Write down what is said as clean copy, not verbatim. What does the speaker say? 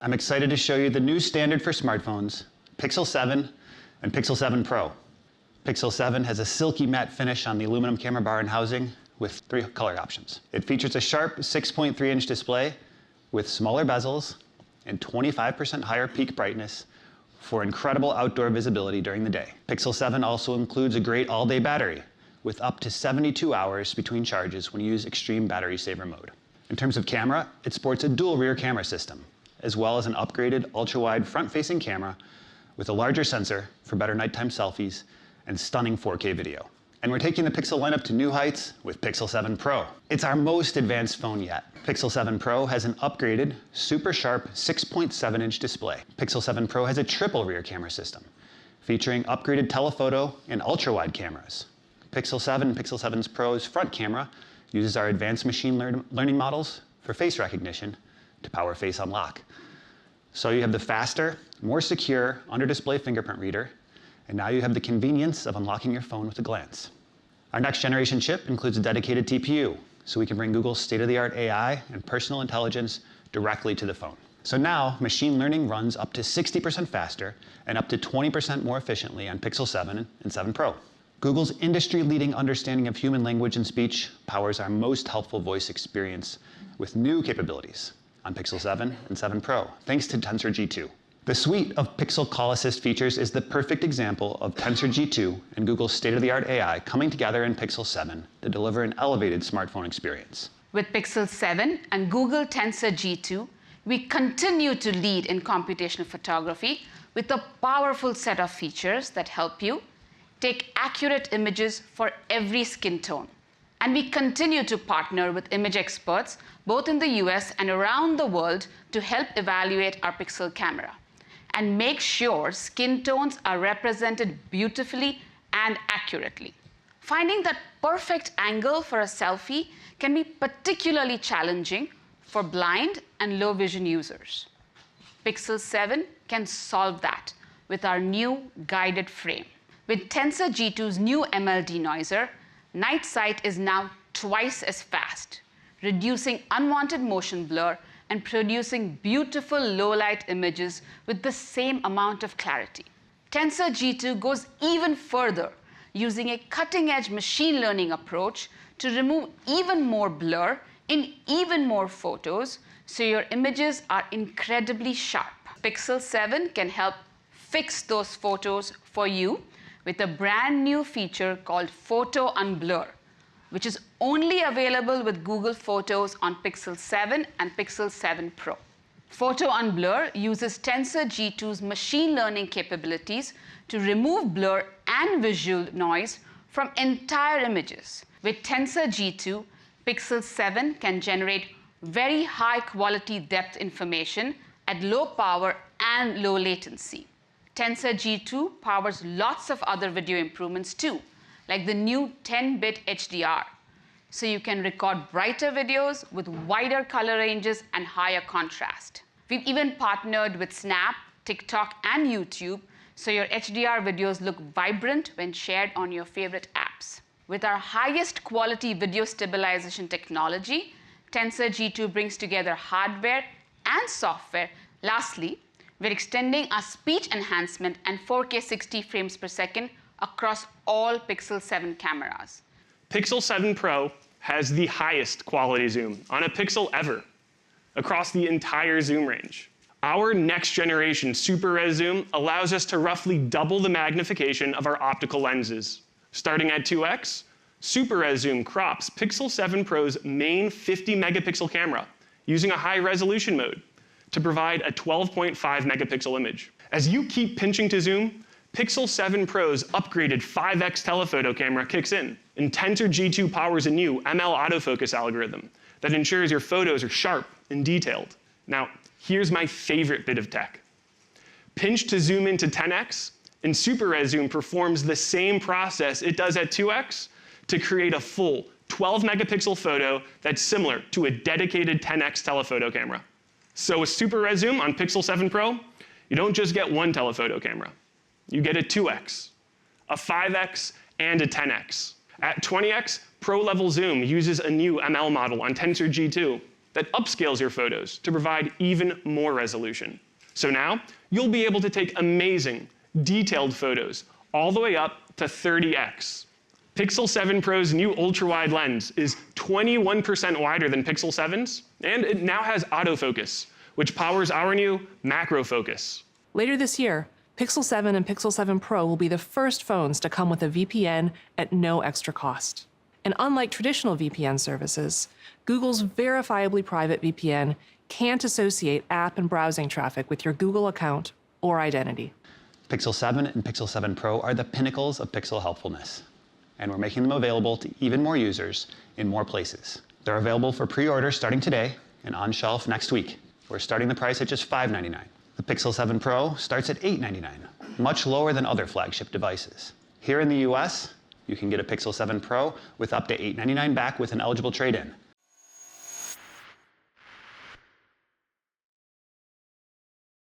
I'm excited to show you the new standard for smartphones, Pixel 7 and Pixel 7 Pro. Pixel 7 has a silky matte finish on the aluminum camera bar and housing with 3 color options. It features a sharp 6.3-inch display with smaller bezels and 25% higher peak brightness for incredible outdoor visibility during the day. Pixel 7 also includes a great all-day battery with up to 72 hours between charges when you use extreme battery saver mode. In terms of camera, it sports a dual rear camera system, as well as an upgraded ultra-wide front-facing camera with a larger sensor for better nighttime selfies and stunning 4K video. And we're taking the Pixel lineup to new heights with Pixel 7 Pro. It's our most advanced phone yet. Pixel 7 Pro has an upgraded, super sharp 6.7-inch display. Pixel 7 Pro has a triple rear camera system, featuring upgraded telephoto and ultra-wide cameras. Pixel 7 and Pixel 7 Pro's front camera uses our advanced machine learning models for face recognition to power face unlock. So you have the faster, more secure under-display fingerprint reader, and now you have the convenience of unlocking your phone with a glance. Our next generation chip includes a dedicated TPU, so we can bring Google's state-of-the-art AI and personal intelligence directly to the phone. So now, machine learning runs up to 60% faster and up to 20% more efficiently on Pixel 7 and 7 Pro. Google's industry-leading understanding of human language and speech powers our most helpful voice experience with new capabilities on Pixel 7 and 7 Pro, thanks to Tensor G2. The suite of Pixel Call Assist features is the perfect example of Tensor G2 and Google's state-of-the-art AI coming together in Pixel 7 to deliver an elevated smartphone experience. With Pixel 7 and Google Tensor G2, we continue to lead in computational photography with a powerful set of features that help you take accurate images for every skin tone. And we continue to partner with image experts, both in the US and around the world, to help evaluate our Pixel camera and make sure skin tones are represented beautifully and accurately. Finding that perfect angle for a selfie can be particularly challenging for blind and low vision users. Pixel 7 can solve that with our new guided frame. With Tensor G2's new ML denoiser, night sight is now twice as fast, reducing unwanted motion blur and producing beautiful low-light images with the same amount of clarity. Tensor G2 goes even further, using a cutting-edge machine learning approach to remove even more blur in even more photos, so your images are incredibly sharp. Pixel 7 can help fix those photos for you with a brand new feature called Photo Unblur, which is only available with Google Photos on Pixel 7 and Pixel 7 Pro. Photo Unblur uses Tensor G2's machine learning capabilities to remove blur and visual noise from entire images. With Tensor G2, Pixel 7 can generate very high quality depth information at low power and low latency. Tensor G2 powers lots of other video improvements too, like the new 10-bit HDR, so you can record brighter videos with wider color ranges and higher contrast. We've even partnered with Snap, TikTok, and YouTube, so your HDR videos look vibrant when shared on your favorite apps. With our highest quality video stabilization technology, Tensor G2 brings together hardware and software. Lastly, we're extending our speech enhancement and 4K 60 frames per second across all Pixel 7 cameras. Pixel 7 Pro has the highest quality zoom on a Pixel ever, across the entire zoom range. Our next generation Super Res zoom allows us to roughly double the magnification of our optical lenses. Starting at 2x, Super Res zoom crops Pixel 7 Pro's main 50 megapixel camera using a high resolution mode to provide a 12.5 megapixel image. As you keep pinching to zoom, Pixel 7 Pro's upgraded 5x telephoto camera kicks in, and Tensor G2 powers a new ML autofocus algorithm that ensures your photos are sharp and detailed. Now, here's my favorite bit of tech. Pinch to zoom into 10x, and Super Res zoom performs the same process it does at 2x to create a full 12 megapixel photo that's similar to a dedicated 10x telephoto camera. So with Super Res zoom on Pixel 7 Pro, you don't just get one telephoto camera. You get a 2x, a 5x, and a 10x. At 20x, Pro-level zoom uses a new ML model on Tensor G2 that upscales your photos to provide even more resolution. So now, you'll be able to take amazing, detailed photos all the way up to 30x. Pixel 7 Pro's new ultra-wide lens is 21% wider than Pixel 7's, and it now has autofocus, which powers our new macro focus. Later this year, Pixel 7 and Pixel 7 Pro will be the first phones to come with a VPN at no extra cost. And unlike traditional VPN services, Google's verifiably private VPN can't associate app and browsing traffic with your Google account or identity. Pixel 7 and Pixel 7 Pro are the pinnacles of Pixel helpfulness, and we're making them available to even more users in more places. They're available for pre-order starting today and on shelf next week. We're starting the price at just $599. The Pixel 7 Pro starts at $899, much lower than other flagship devices. Here in the US, you can get a Pixel 7 Pro with up to $899 back with an eligible trade-in.